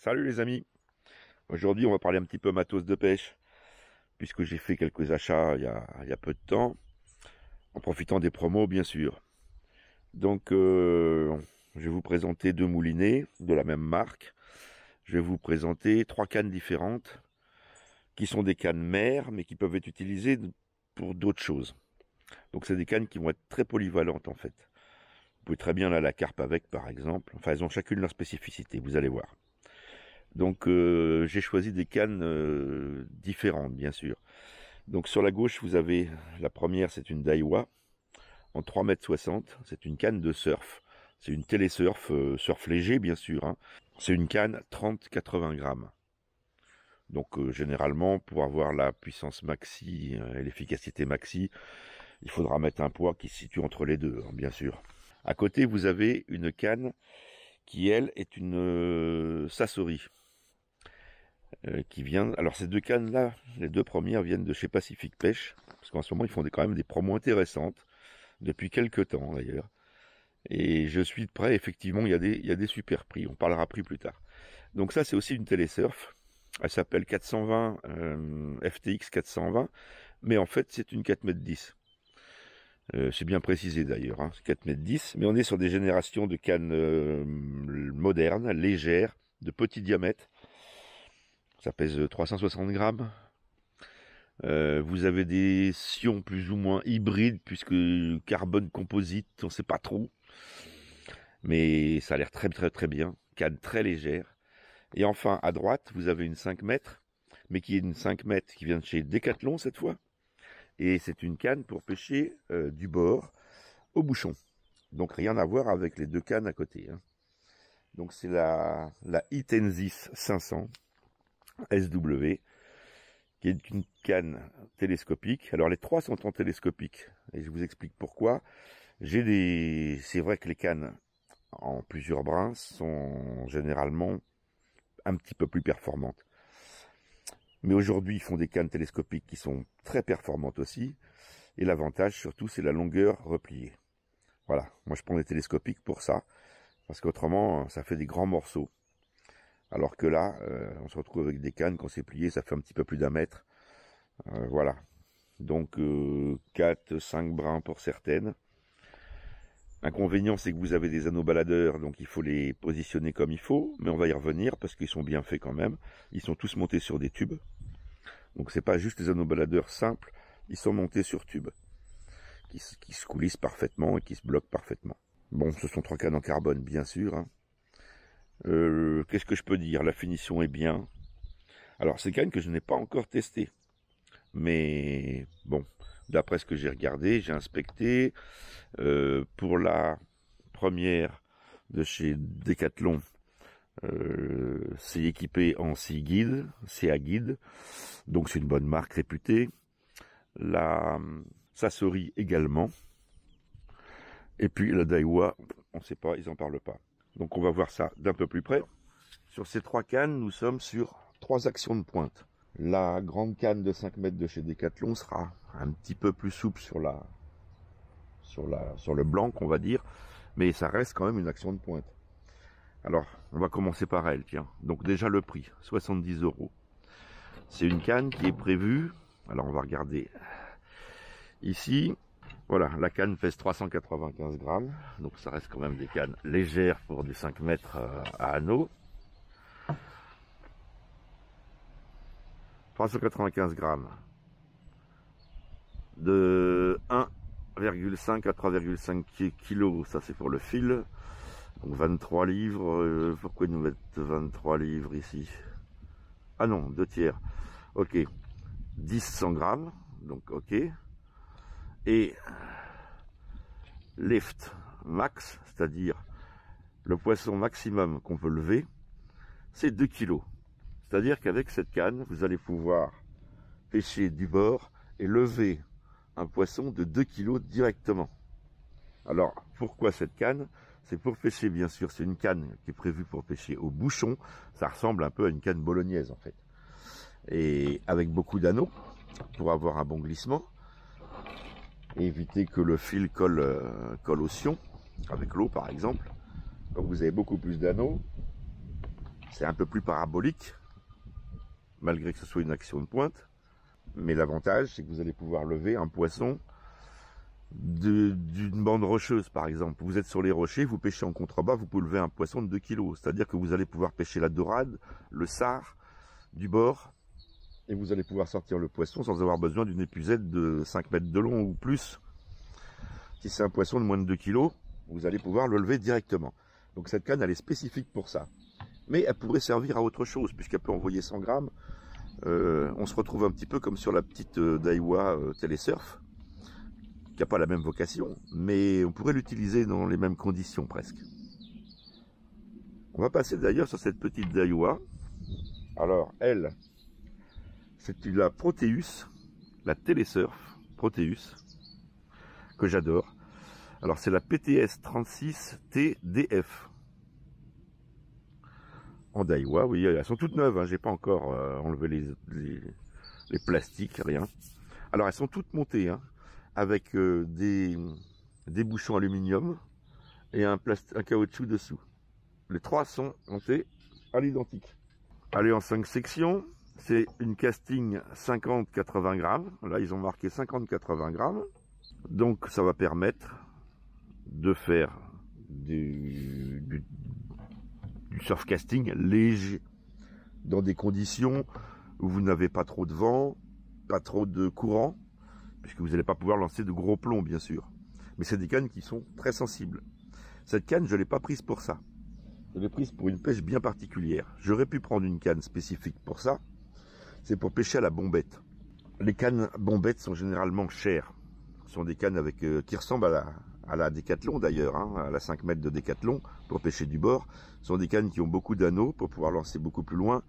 Salut les amis. Aujourd'hui on va parler un petit peu matos de pêche, puisque j'ai fait quelques achats il y a peu de temps, en profitant des promos bien sûr. Donc je vais vous présenter deux moulinets de la même marque. Je vais vous présenter trois cannes différentes, qui sont des cannes mères, mais qui peuvent être utilisées pour d'autres choses. Donc c'est des cannes qui vont être très polyvalentes en fait. Vous pouvez très bien la carpe avec par exemple. Enfin elles ont chacune leur spécificité, vous allez voir. Donc j'ai choisi des cannes différentes bien sûr. Donc sur la gauche vous avez la première, c'est une Daiwa en 3,60 m. C'est une canne de surf. C'est une télésurf, surf léger bien sûr. Hein. C'est une canne 30-80 grammes. Donc généralement pour avoir la puissance maxi et l'efficacité maxi, il faudra mettre un poids qui se situe entre les deux, hein, bien sûr. À côté vous avez une canne qui elle est une Sassori. Qui vient. Alors ces deux cannes là, les deux premières viennent de chez Pacific Pêche, parce qu'en ce moment ils font quand même des promos intéressantes, depuis quelques temps d'ailleurs. Et je suis de près, effectivement, il y a des super prix, on parlera prix plus tard. Donc ça c'est aussi une télésurf, elle s'appelle 420, FTX 420, mais en fait c'est une 4,10 m. C'est bien précisé d'ailleurs, hein, 4,10 m, mais on est sur des générations de cannes modernes, légères, de petit diamètre. Ça pèse 360 grammes. Vous avez des sions plus ou moins hybrides, puisque carbone composite, on ne sait pas trop. Mais ça a l'air très bien. Canne très légère. Et enfin, à droite, vous avez une 5 mètres, mais qui est une 5 mètres qui vient de chez Decathlon cette fois. Et c'est une canne pour pêcher du bord au bouchon. Donc rien à voir avec les deux cannes à côté. Hein. Donc c'est la Itensis 500 SW, qui est une canne télescopique. Alors les trois sont en télescopique, et je vous explique pourquoi. C'est vrai que les cannes en plusieurs brins sont généralement un petit peu plus performantes. Mais aujourd'hui, ils font des cannes télescopiques qui sont très performantes aussi, et l'avantage surtout, c'est la longueur repliée. Voilà, moi je prends des télescopiques pour ça, parce qu'autrement, ça fait des grands morceaux. Alors que là, on se retrouve avec des cannes, quand c'est plié, ça fait un petit peu plus d'1 mètre. Voilà. Donc 4-5 brins pour certaines. L'inconvénient, c'est que vous avez des anneaux baladeurs, donc il faut les positionner comme il faut, mais on va y revenir parce qu'ils sont bien faits quand même. Ils sont tous montés sur des tubes. Donc c'est pas juste des anneaux baladeurs simples, ils sont montés sur tubes, qui se coulissent parfaitement et qui se bloquent parfaitement. Bon, ce sont trois cannes en carbone, bien sûr, hein. Qu'est-ce que je peux dire? La finition est bien. Alors c'est canne que je n'ai pas encore testé, mais bon, d'après ce que j'ai regardé, j'ai inspecté. Pour la première de chez Decathlon, c'est équipé en CA Guide, donc c'est une bonne marque réputée. La Sassori également, et puis la Daiwa, on ne sait pas, ils en parlent pas. Donc on va voir ça d'un peu plus près. Sur ces trois cannes, nous sommes sur trois actions de pointe. La grande canne de 5 mètres de chez Decathlon sera un petit peu plus souple sur le blanc, on va dire, mais ça reste quand même une action de pointe. Alors, on va commencer par elle, tiens. Donc déjà le prix, 70 €. C'est une canne qui est prévue, alors on va regarder ici. Voilà, la canne pèse 395 grammes, donc ça reste quand même des cannes légères pour des 5 mètres à anneaux. 395 grammes. De 1,5 à 3,5 kg, ça c'est pour le fil. Donc 23 livres, pourquoi ils nous mettent 23 livres ici? Ah non, 2 tiers. Ok, 100 grammes, donc ok. Et lift max, c'est-à-dire le poisson maximum qu'on peut lever, c'est 2 kg. C'est-à-dire qu'avec cette canne, vous allez pouvoir pêcher du bord et lever un poisson de 2 kg directement. Alors, pourquoi cette canne? C'est pour pêcher, bien sûr, c'est une canne qui est prévue pour pêcher au bouchon. Ça ressemble un peu à une canne bolognaise, en fait. Et avec beaucoup d'anneaux, pour avoir un bon glissement. Et éviter que le fil colle au sion, avec l'eau, par exemple. Donc vous avez beaucoup plus d'anneaux. C'est un peu plus parabolique, malgré que ce soit une action de pointe. Mais l'avantage, c'est que vous allez pouvoir lever un poisson d'une bande rocheuse, par exemple. Vous êtes sur les rochers, vous pêchez en contrebas, vous pouvez lever un poisson de 2 kg. C'est-à-dire que vous allez pouvoir pêcher la dorade, le sard, du bord, et vous allez pouvoir sortir le poisson sans avoir besoin d'une épuisette de 5 mètres de long ou plus. Si c'est un poisson de moins de 2 kg, vous allez pouvoir le lever directement. Donc cette canne, elle est spécifique pour ça. Mais elle pourrait servir à autre chose, puisqu'elle peut envoyer 100 grammes. On se retrouve un petit peu comme sur la petite Daiwa Télésurf, qui n'a pas la même vocation, mais on pourrait l'utiliser dans les mêmes conditions presque. On va passer d'ailleurs sur cette petite Daiwa. Alors elle, c'est la Proteus, la Télésurf Proteus, que j'adore. Alors c'est la PTS 36 TDF. En Daiwa, oui, elles sont toutes neuves, hein, j'ai pas encore enlevé les plastiques, rien. Alors elles sont toutes montées, hein, avec des bouchons aluminium et un caoutchouc dessous. Les trois sont montés à l'identique. Allez, en 5 sections, c'est une casting 50-80 grammes. Là, ils ont marqué 50-80 grammes. Donc, ça va permettre de faire du surfcasting léger dans des conditions où vous n'avez pas trop de vent, pas trop de courant, puisque vous n'allez pas pouvoir lancer de gros plombs, bien sûr. Mais c'est des cannes qui sont très sensibles. Cette canne, je ne l'ai pas prise pour ça. Je l'ai prise pour une pêche bien particulière. J'aurais pu prendre une canne spécifique pour ça. C'est pour pêcher à la bombette. Les cannes bombettes sont généralement chères. Ce sont des cannes avec qui ressemblent à la Décathlon d'ailleurs, hein, à la 5 mètres de Décathlon pour pêcher du bord. Ce sont des cannes qui ont beaucoup d'anneaux pour pouvoir lancer beaucoup plus loin,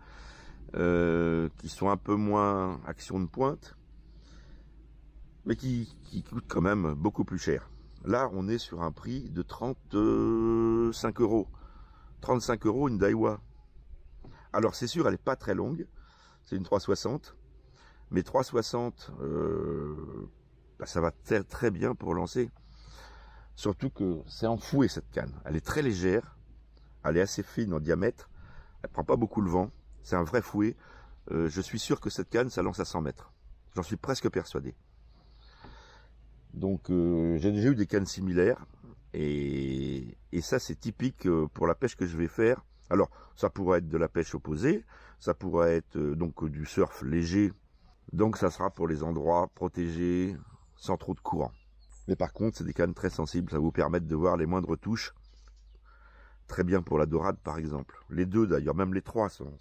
qui sont un peu moins action de pointe, mais qui coûtent quand même beaucoup plus cher. Là, on est sur un prix de 35 euros. 35 euros une Daiwa. Alors c'est sûr, elle n'est pas très longue, c'est une 360, mais 360, ça va très bien pour lancer. Surtout que c'est en fouet cette canne. Elle est très légère, elle est assez fine en diamètre, elle prend pas beaucoup le vent, c'est un vrai fouet. Je suis sûr que cette canne, ça lance à 100 mètres. J'en suis presque persuadé. Donc j'ai déjà eu des cannes similaires, et ça c'est typique pour la pêche que je vais faire. Alors ça pourrait être de la pêche opposée, ça pourrait être donc du surf léger, donc ça sera pour les endroits protégés, sans trop de courant. Mais par contre, c'est des cannes très sensibles, ça va vous permettre de voir les moindres touches. Très bien pour la dorade, par exemple. Les deux, d'ailleurs, même les trois sont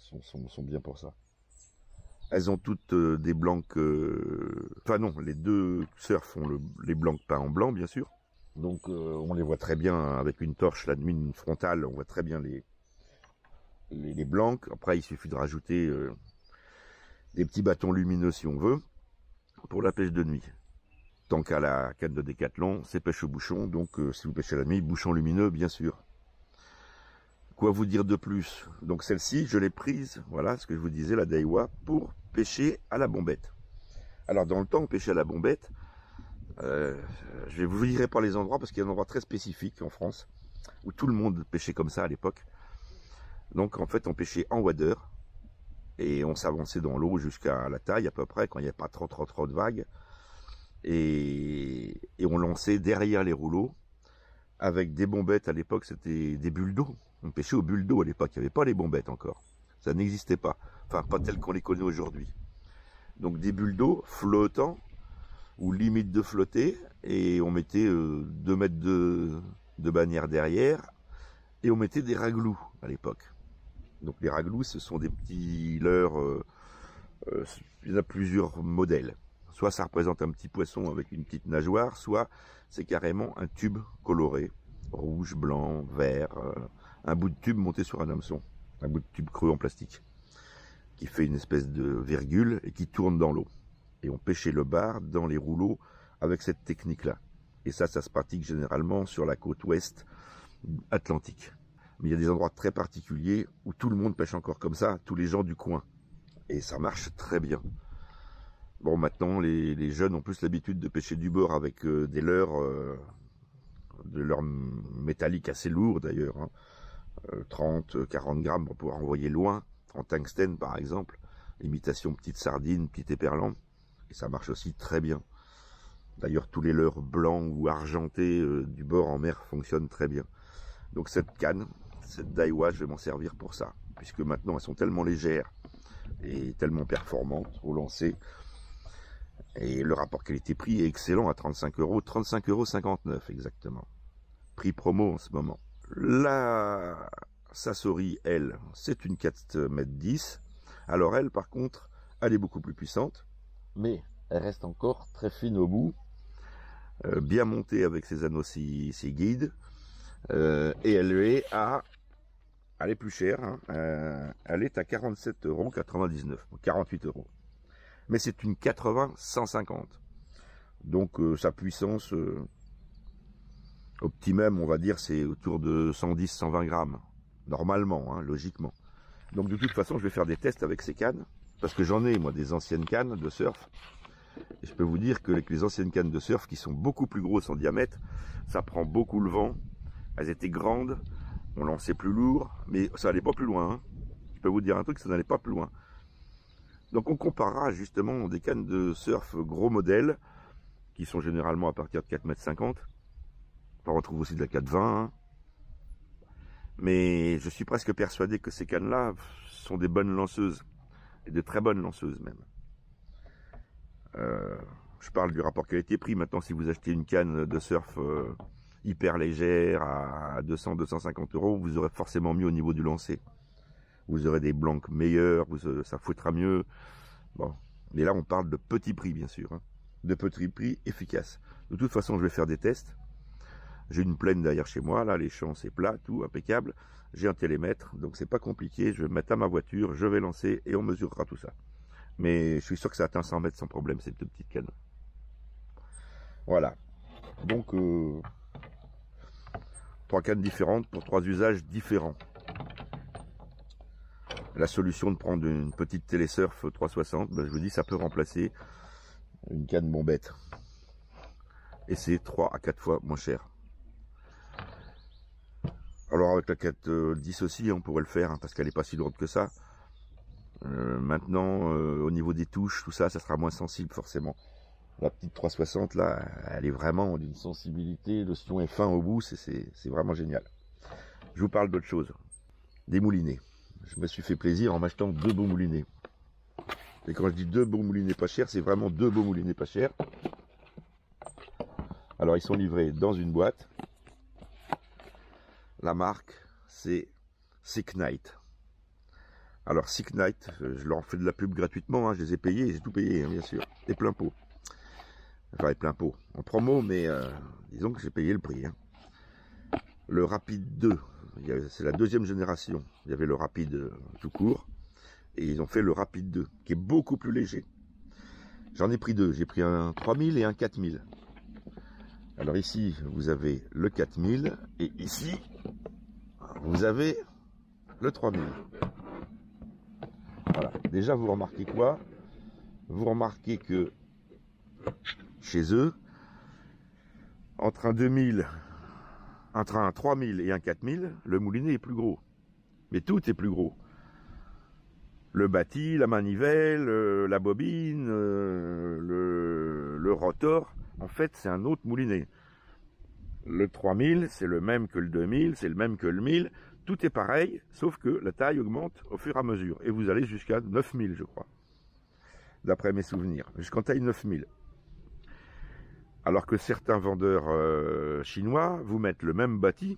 bien pour ça. Elles ont toutes des blancs... Enfin non, les deux surf ont les blancs peints en blanc, bien sûr. Donc on les voit très bien avec une torche, la nuit, une frontale, on voit très bien les blancs. Après, il suffit de rajouter des petits bâtons lumineux, si on veut, pour la pêche de nuit. Tant qu'à la canne de Décathlon, c'est pêche au bouchon, donc si vous pêchez la nuit, bouchon lumineux, bien sûr. Quoi vous dire de plus? Donc celle-ci, je l'ai prise, voilà ce que je vous disais, la Daiwa, pour pêcher à la bombette. Alors dans le temps, pêcher à la bombette, je vous dirai pas les endroits, parce qu'il y a un endroit très spécifique en France, où tout le monde pêchait comme ça à l'époque. Donc en fait, on pêchait en wader, et on s'avançait dans l'eau jusqu'à la taille à peu près, quand il n'y avait pas trop de vagues. Et on lançait derrière les rouleaux avec des bombettes. À l'époque, c'était des bulles d'eau. On pêchait aux bulles d'eau à l'époque. Il n'y avait pas les bombettes encore. Ça n'existait pas. Enfin, pas telles qu'on les connaît aujourd'hui. Donc des bulles d'eau flottant, ou limite de flotter, et on mettait 2 mètres de bannière derrière, et on mettait des raglous à l'époque. Donc les raglous, ce sont des petits leurres, il y en a plusieurs modèles. Soit ça représente un petit poisson avec une petite nageoire, soit c'est carrément un tube coloré, rouge, blanc, vert, un bout de tube monté sur un hameçon, un bout de tube creux en plastique, qui fait une espèce de virgule et qui tourne dans l'eau. Et on pêchait le bar dans les rouleaux avec cette technique-là. Et ça se pratique généralement sur la côte ouest atlantique. Mais il y a des endroits très particuliers où tout le monde pêche encore comme ça, tous les gens du coin. Et ça marche très bien. Bon, maintenant, les jeunes ont plus l'habitude de pêcher du bord avec des leurres métalliques assez lourds d'ailleurs, hein, 30, 40 grammes pour pouvoir envoyer loin, en tungstène par exemple, imitation petite sardine, petit éperlan, et ça marche aussi très bien. D'ailleurs tous les leurres blancs ou argentés du bord en mer fonctionnent très bien. Donc cette canne, cette Daiwa, je vais m'en servir pour ça, puisque maintenant elles sont tellement légères et tellement performantes au lancer, et le rapport qualité-prix est excellent à 35 €, 35,59 € exactement. Prix promo en ce moment. La Sasori, elle, c'est une 4,10 m. Alors elle, par contre, elle est beaucoup plus puissante, mais elle reste encore très fine au bout, bien montée avec ses anneaux, ses guides, et elle est plus chère, hein, elle est à 47,99 €, 48 €. Mais c'est une 80-150. Donc sa puissance optimum, on va dire, c'est autour de 110-120 grammes. Normalement, hein, logiquement. Donc de toute façon, je vais faire des tests avec ces cannes. Parce que j'en ai, moi, des anciennes cannes de surf. Et je peux vous dire que les anciennes cannes de surf, qui sont beaucoup plus grosses en diamètre, ça prend beaucoup le vent. Elles étaient grandes, on lançait plus lourd, mais ça n'allait pas plus loin. Hein. Je peux vous dire un truc, ça n'allait pas plus loin. Donc on comparera justement des cannes de surf gros modèles, qui sont généralement à partir de 4,50 m. On retrouve aussi de la 4,20 m. Hein. Mais je suis presque persuadé que ces cannes-là sont des bonnes lanceuses. Et de très bonnes lanceuses même. Je parle du rapport qualité-prix. Maintenant, si vous achetez une canne de surf hyper légère à 200-250 €, vous aurez forcément mieux au niveau du lancer. Vous aurez des blancs meilleurs, ça fouettera mieux. Bon, mais là, on parle de petit prix, bien sûr. Hein. De petit prix efficace. De toute façon, je vais faire des tests. J'ai une plaine derrière chez moi, là, les champs, c'est plat, tout, impeccable. J'ai un télémètre, donc c'est pas compliqué. Je vais me mettre à ma voiture, je vais lancer et on mesurera tout ça. Mais je suis sûr que ça atteint 100 mètres sans problème, cette petite canne. Voilà. Donc, 3 cannes différentes pour 3 usages différents. La solution de prendre une petite télésurf 360, ben je vous dis, ça peut remplacer une canne bombette. Et c'est 3 à 4 fois moins cher. Alors avec la 4,10 aussi, on pourrait le faire, hein, parce qu'elle n'est pas si lourde que ça. Maintenant, au niveau des touches, tout ça, ça sera moins sensible forcément. La petite 360 là, elle est vraiment d'une sensibilité, le sillon est fin au bout, c'est vraiment génial. Je vous parle d'autre chose, des moulinets. Je me suis fait plaisir en m'achetant 2 beaux moulinets. Et quand je dis 2 beaux moulinets pas chers, c'est vraiment 2 beaux moulinets pas chers. Alors ils sont livrés dans une boîte. La marque, c'est Siknight. Alors Siknight, je leur fais de la pub gratuitement, hein, je les ai payés, j'ai tout payé, hein, bien sûr, et plein pot. Enfin, et plein pot, en promo, mais disons que j'ai payé le prix. Hein. Le Rapide 2, c'est la 2e génération. Il y avait le Rapide tout court, et ils ont fait le Rapide 2, qui est beaucoup plus léger. J'en ai pris 2, j'ai pris un 3000 et un 4000. Alors ici, vous avez le 4000, et ici, vous avez le 3000. Voilà. Déjà, vous remarquez quoi? Vous remarquez que chez eux, entre un 2000, entre un 3000 et un 4000, le moulinet est plus gros. Mais tout est plus gros. Le bâti, la manivelle, la bobine, le rotor, en fait, c'est un autre moulinet. Le 3000, c'est le même que le 2000, c'est le même que le 1000. Tout est pareil, sauf que la taille augmente au fur et à mesure. Et vous allez jusqu'à 9000, je crois. D'après mes souvenirs. Jusqu'en taille 9000. Alors que certains vendeurs chinois vous mettent le même bâti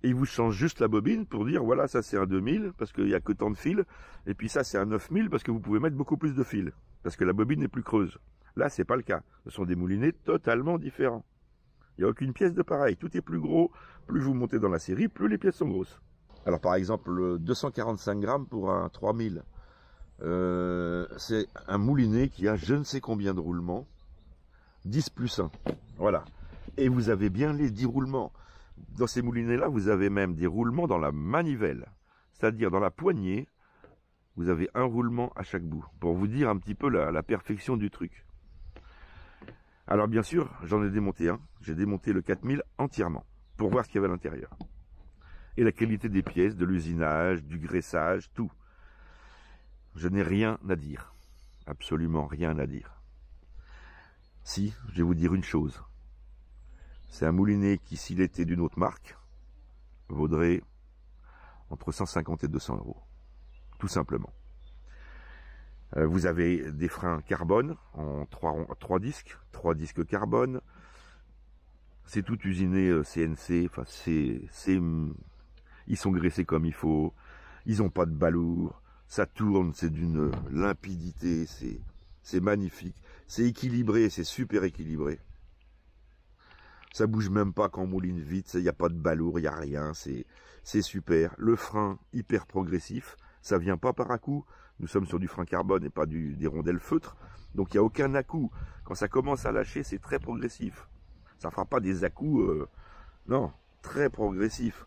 et ils vous changent juste la bobine pour dire voilà, ça c'est un 2000 parce qu'il n'y a que tant de fils. Et puis ça c'est un 9000 parce que vous pouvez mettre beaucoup plus de fils. Parce que la bobine est plus creuse. Là, c'est pas le cas. Ce sont des moulinets totalement différents. Il n'y a aucune pièce de pareil. Tout est plus gros. Plus vous montez dans la série, plus les pièces sont grosses. Alors par exemple, 245 grammes pour un 3000. C'est un moulinet qui a je ne sais combien de roulements. 10 plus 1. Voilà. Et vous avez bien les 10 roulements. Dans ces moulinets-là, vous avez même des roulements dans la manivelle. C'est-à-dire dans la poignée, vous avez un roulement à chaque bout. Pour vous dire un petit peu la perfection du truc. Alors bien sûr, j'en ai démonté un. J'ai démonté le 4000 entièrement. Pour voir ce qu'il y avait à l'intérieur. et la qualité des pièces, de l'usinage, du graissage, tout. Je n'ai rien à dire. Absolument rien à dire. Si, je vais vous dire une chose. C'est un moulinet qui, s'il était d'une autre marque, vaudrait entre 150 et 200 euros. Tout simplement. Vous avez des freins carbone en 3 disques, 3 disques carbone. C'est tout usiné CNC. Enfin, ils sont graissés comme il faut. Ils n'ont pas de balourd. Ça tourne, c'est d'une limpidité. C'est magnifique. C'est équilibré, c'est super équilibré. Ça bouge même pas quand on mouline vite. Il n'y a pas de balourd, il n'y a rien. C'est super. Le frein hyper progressif. Ça vient pas par à-coup. Nous sommes sur du frein carbone et pas des rondelles feutres. Donc il n'y a aucun à-coup. Quand ça commence à lâcher, c'est très progressif. Ça ne fera pas des à-coups. Non, très progressif.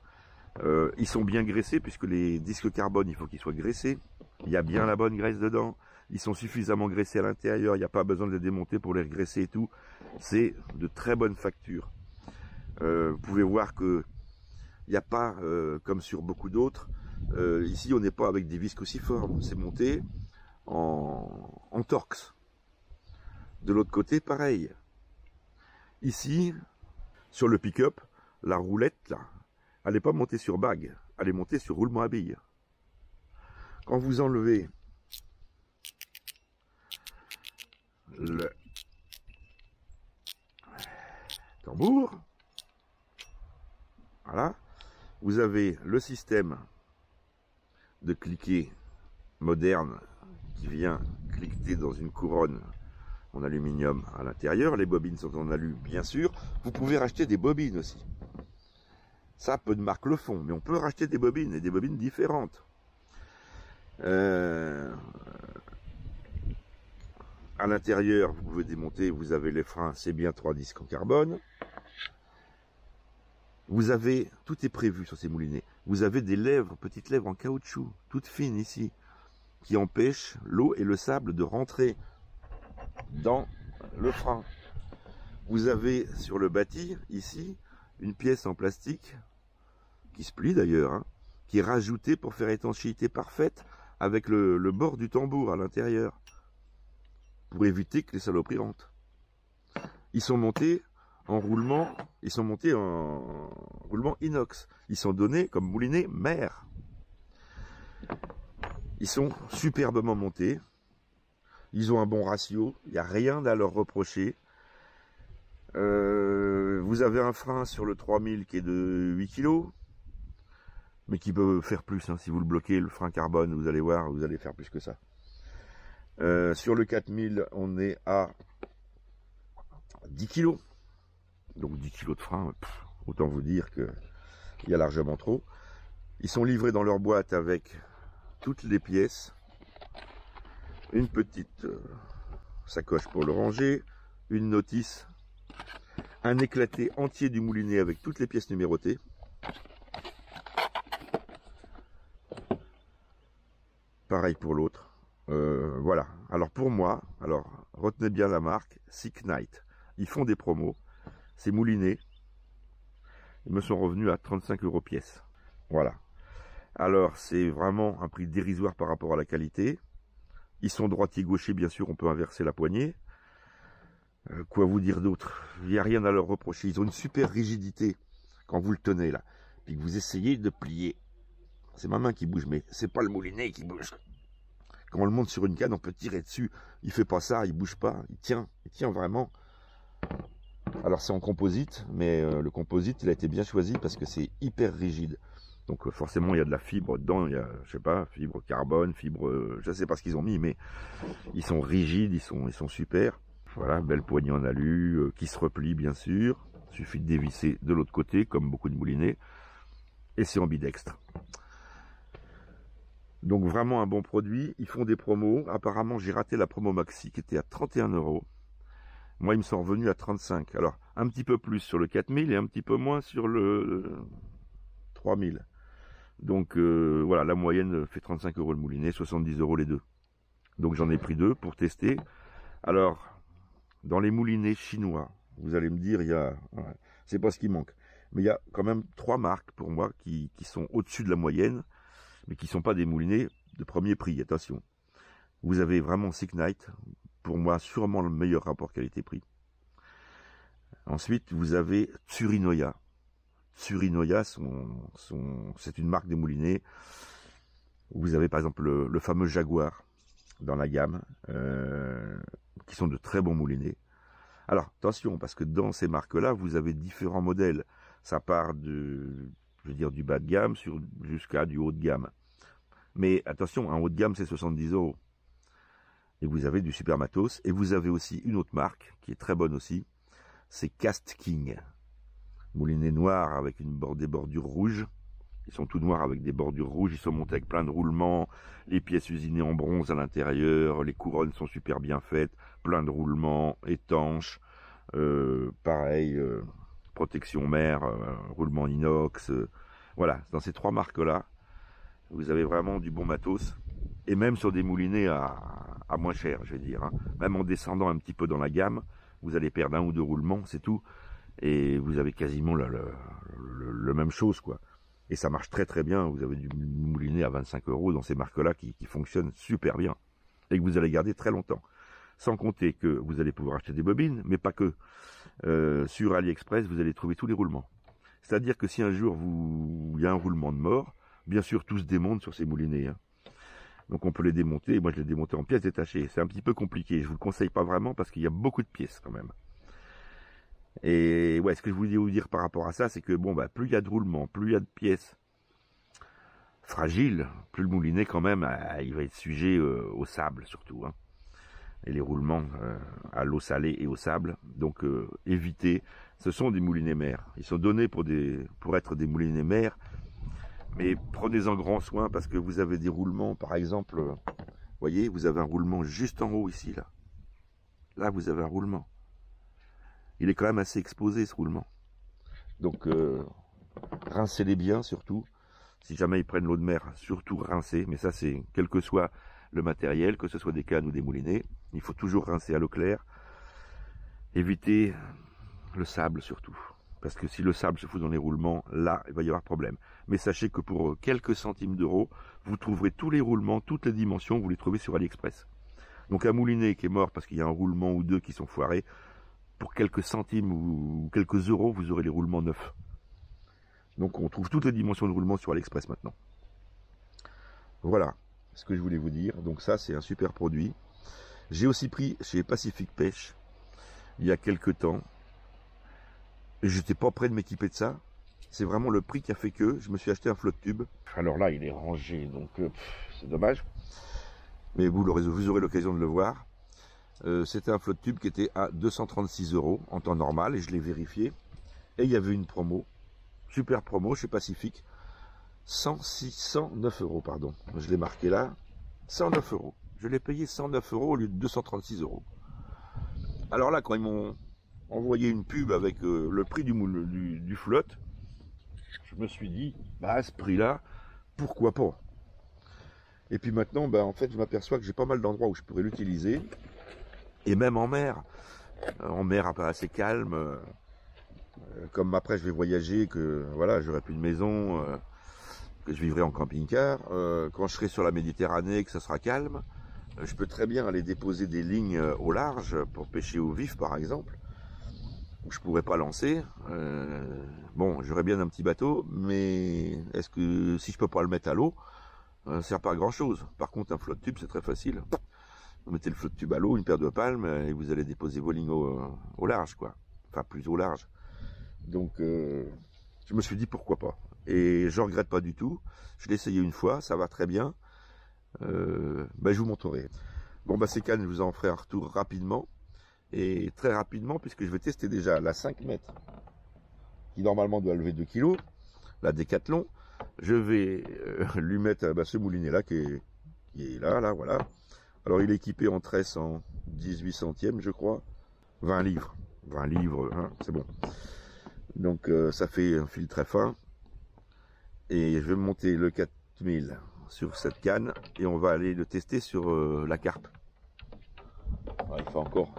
Ils sont bien graissés puisque les disques carbone, il faut qu'ils soient graissés. Il y a bien la bonne graisse dedans. Ils sont suffisamment graissés à l'intérieur. Il n'y a pas besoin de les démonter pour les regraisser et tout. C'est de très bonne facture. Vous pouvez voir que il n'y a pas, comme sur beaucoup d'autres, ici on n'est pas avec des viscosiformes. C'est monté en Torx. De l'autre côté, pareil. Ici, sur le pick-up, la roulette, là, elle n'est pas montée sur bague, elle est montée sur roulement à billes. Quand vous enlevez le tambour, voilà, vous avez le système de cliquet moderne qui vient cliqueter dans une couronne en aluminium à l'intérieur. Les bobines sont en alu, bien sûr. Vous pouvez racheter des bobines aussi. Ça, peu de marques le font, mais on peut racheter des bobines, et des bobines différentes. À l'intérieur, vous pouvez démonter, vous avez les freins, c'est bien 3 disques en carbone. Vous avez, tout est prévu sur ces moulinets. Vous avez des lèvres, petites lèvres en caoutchouc, toutes fines ici, qui empêchent l'eau et le sable de rentrer dans le frein. Vous avez sur le bâti, ici, une pièce en plastique, qui se plie d'ailleurs, hein, qui est rajoutée pour faire étanchéité parfaite avec le bord du tambour à l'intérieur, pour éviter que les saloperies rentrent. Ils sont montés en roulement, ils sont montés en roulement inox. Ils sont donnés comme moulinets mer. Ils sont superbement montés. Ils ont un bon ratio, il n'y a rien à leur reprocher. Vous avez un frein sur le 3000 qui est de 8 kg, mais qui peut faire plus. Hein. Si vous le bloquez, le frein carbone, vous allez voir, vous allez faire plus que ça. Sur le 4000, on est à 10 kg. Donc 10 kg de frein, autant vous dire qu'il y a largement trop. Ils sont livrés dans leur boîte avec toutes les pièces. Une petite sacoche pour le ranger, une notice, un éclaté entier du moulinet avec toutes les pièces numérotées. Pareil pour l'autre. Voilà. Alors pour moi, retenez bien la marque, Sick Night. Ils font des promos. Ces moulinets, ils me sont revenus à 35 € pièce. Voilà. Alors c'est vraiment un prix dérisoire par rapport à la qualité. Ils sont droitiers-gauchers, bien sûr, on peut inverser la poignée. Quoi vous dire d'autre? Il n'y a rien à leur reprocher. Ils ont une super rigidité quand vous le tenez là. Puis que vous essayez de plier. C'est ma main qui bouge, mais c'est pas le moulinet qui bouge. Quand on le monte sur une canne, on peut tirer dessus. Il fait pas ça, il bouge pas. Il tient vraiment. Alors c'est en composite, mais le composite, il a été bien choisi parce que c'est hyper rigide. Donc forcément, il y a de la fibre dedans, il y a, je sais pas, fibre carbone, fibre, je sais pas ce qu'ils ont mis, mais ils sont rigides, ils sont super. Voilà, belle poignée en alu, qui se replie bien sûr. Il suffit de dévisser de l'autre côté, comme beaucoup de moulinets. Et c'est ambidextre. Donc vraiment un bon produit. Ils font des promos. Apparemment, j'ai raté la promo maxi qui était à 31 €. Moi, ils me sont revenus à 35. Alors, un petit peu plus sur le 4000 et un petit peu moins sur le 3000. Donc voilà, la moyenne fait 35 € le moulinet, 70 € les deux. Donc j'en ai pris 2 pour tester. Alors, dans les moulinets chinois, vous allez me dire, il y a, voilà, c'est pas ce qui manque. Mais il y a quand même 3 marques pour moi qui sont au-dessus de la moyenne, mais qui ne sont pas des moulinets de premier prix, attention. Vous avez vraiment Sick Knight, pour moi sûrement le meilleur rapport qualité-prix. Ensuite, vous avez Tsurinoya. Tsurinoya, c'est une marque des moulinets. Vous avez par exemple le fameux Jaguar dans la gamme, qui sont de très bons moulinets. Alors attention, parce que dans ces marques-là, vous avez différents modèles. Ça part de, je veux dire, du bas de gamme jusqu'à du haut de gamme. Mais attention, un haut de gamme, c'est 70 €. Et vous avez du super matos. Et vous avez aussi une autre marque qui est très bonne aussi. C'est Cast King. Moulinet noir avec des bordures rouges. Ils sont tout noirs avec des bordures rouges. Ils sont montés avec plein de roulements. Les pièces usinées en bronze à l'intérieur. Les couronnes sont super bien faites. Plein de roulements étanches. Pareil, protection mer, roulement inox. Voilà, dans ces 3 marques-là, vous avez vraiment du bon matos. Et même sur des moulinets à moins cher, je vais dire. Hein. Même en descendant un petit peu dans la gamme, vous allez perdre 1 ou 2 roulements, c'est tout. Et vous avez quasiment le même chose, quoi. Et ça marche très très bien. Vous avez du moulinet à 25 € dans ces marques-là qui fonctionnent super bien. Et que vous allez garder très longtemps. Sans compter que vous allez pouvoir acheter des bobines, mais pas que. Sur AliExpress, vous allez trouver tous les roulements. C'est-à-dire que si un jour il y a un roulement de mort, bien sûr tout se démonte sur ces moulinets. Hein. Donc on peut les démonter. Moi je les démonte en pièces détachées. C'est un petit peu compliqué. Je vous le conseille pas vraiment parce qu'il y a beaucoup de pièces quand même. Et ouais, ce que je voulais vous dire par rapport à ça, c'est que bon bah plus il y a de roulements, plus il y a de pièces fragiles, plus le moulinet quand même, il va être sujet au sable surtout. Hein. Et les roulements à l'eau salée et au sable. Donc évitez. Ce sont des moulinets mers. Ils sont donnés pour être des moulinets mers. Mais prenez-en grand soin parce que vous avez des roulements, par exemple, voyez, vous avez un roulement juste en haut ici, là. Là, vous avez un roulement. Il est quand même assez exposé, ce roulement. Donc, rincez-les bien, surtout. Si jamais ils prennent l'eau de mer, surtout rincez. Mais ça, c'est quel que soit le matériel, que ce soit des cannes ou des moulinets. Il faut toujours rincer à l'eau claire. Évitez le sable, surtout. Parce que si le sable se fout dans les roulements, là, il va y avoir problème. Mais sachez que pour quelques centimes d'euros, vous trouverez tous les roulements, toutes les dimensions, vous les trouvez sur AliExpress. Donc un moulinet qui est mort parce qu'il y a un roulement ou deux qui sont foirés, pour quelques centimes ou quelques euros, vous aurez les roulements neufs. Donc on trouve toutes les dimensions de roulement sur AliExpress maintenant. Voilà ce que je voulais vous dire. Donc ça, c'est un super produit. J'ai aussi pris chez Pacific Pêche, il y a quelques temps. J'étais pas prêt de m'équiper de ça. C'est vraiment le prix qui a fait que je me suis acheté un flotte tube. Alors là, il est rangé, donc c'est dommage. Mais vous aurez l'occasion de le voir. C'était un flotte tube qui était à 236 € en temps normal, et je l'ai vérifié. Et il y avait une promo, super promo chez Pacific, 109 €, pardon. Je l'ai marqué là, 109 €. Je l'ai payé 109 € au lieu de 236 €. Alors là, quand ils m'ont envoyé une pub avec le prix du flotte, je me suis dit, bah à ce prix-là, pourquoi pas? Et puis maintenant, bah, en fait, je m'aperçois que j'ai pas mal d'endroits où je pourrais l'utiliser. Et même en mer un peu assez calme, comme après je vais voyager, que voilà, j'aurai plus de maison, que je vivrai en camping-car, quand je serai sur la Méditerranée, que ça sera calme, je peux très bien aller déposer des lignes au large pour pêcher au vif par exemple, où je pourrais pas lancer. Bon, j'aurais bien un petit bateau, mais est-ce que si je peux pas le mettre à l'eau, ça sert pas à grand chose. Par contre, un flotte tube, c'est très facile. Vous mettez le flotte tube à l'eau, une paire de palmes, et vous allez déposer vos lignes au large, quoi. Enfin, plus au large. Donc, je me suis dit pourquoi pas. Et je regrette pas du tout. Je l'ai essayé une fois, ça va très bien. Je vous montrerai. Bon, ces cannes, je vous en ferai un retour rapidement. Et très rapidement, puisque je vais tester déjà la 5 mètres, qui normalement doit lever 2 kg, la Décathlon. Je vais lui mettre ce moulinet-là qui est là, voilà. Alors, il est équipé en tresse en 18 centièmes, je crois. 20 livres. 20 livres, hein, c'est bon. Donc, ça fait un fil très fin. Et je vais monter le 4000 sur cette canne. Et on va aller le tester sur la carpe. Alors, il fait encore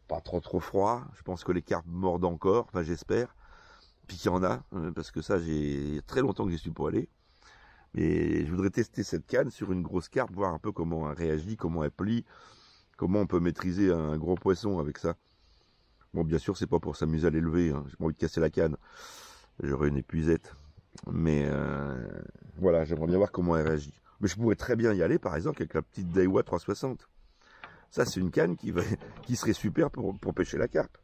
pas trop froid. Je pense que les carpes mordent encore. Enfin, j'espère. puis qu'il y en a, parce que ça, j'ai très longtemps que j'y suis pour aller. Mais je voudrais tester cette canne sur une grosse carpe, voir un peu comment elle réagit, comment elle plie, comment on peut maîtriser un gros poisson avec ça. Bon, bien sûr, c'est pas pour s'amuser à l'élever, hein. J'ai pas envie de casser la canne. J'aurais une épuisette. Mais voilà, j'aimerais bien voir comment elle réagit. Mais je pourrais très bien y aller, par exemple, avec la petite Daiwa 360. Ça, c'est une canne qui serait super pour pêcher la carpe.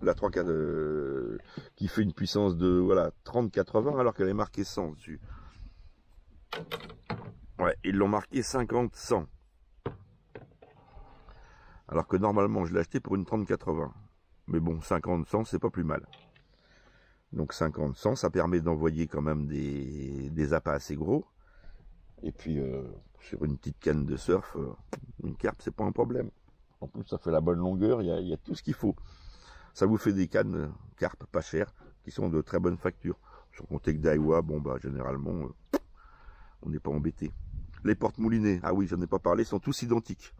La 3 qui fait une puissance de voilà 30-80 alors qu'elle est marquée 100 dessus. Ouais, ils l'ont marqué 50-100. Alors que normalement, je l'ai acheté pour une 30-80. Mais bon, 50-100, c'est pas plus mal. Donc 50-100, ça permet d'envoyer quand même des appâts assez gros. Et puis, sur une petite canne de surf, une carpe, c'est pas un problème. En plus, ça fait la bonne longueur, il y a tout ce qu'il faut. Ça vous fait des cannes carpe pas chères, qui sont de très bonne facture. Sur compter que Daiwa, bon bah généralement, on n'est pas embêté. Les portes moulinées, ah oui, j'en ai pas parlé, sont tous identiques.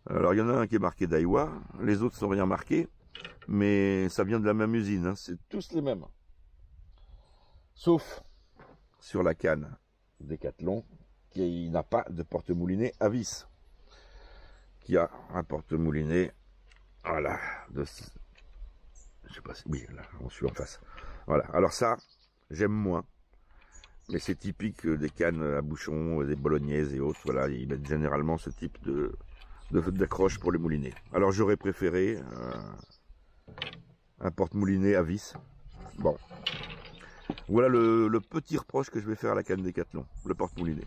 Alors il y en a un qui est marqué Daiwa, les autres sont rien marqués, mais ça vient de la même usine, hein, c'est tous les mêmes. Sauf sur la canne Decathlon, qui n'a pas de porte moulinet à vis. Qui a un porte moulinet, voilà, je sais pas si, oui, là, on suit en face. Voilà, alors ça, j'aime moins. Mais c'est typique des cannes à bouchon, des bolognaises et autres. Voilà, ils mettent généralement ce type d'accroche pour les moulinets. Alors j'aurais préféré un porte-moulinet à vis. Bon. Voilà le petit reproche que je vais faire à la canne Decathlon, le porte-moulinet.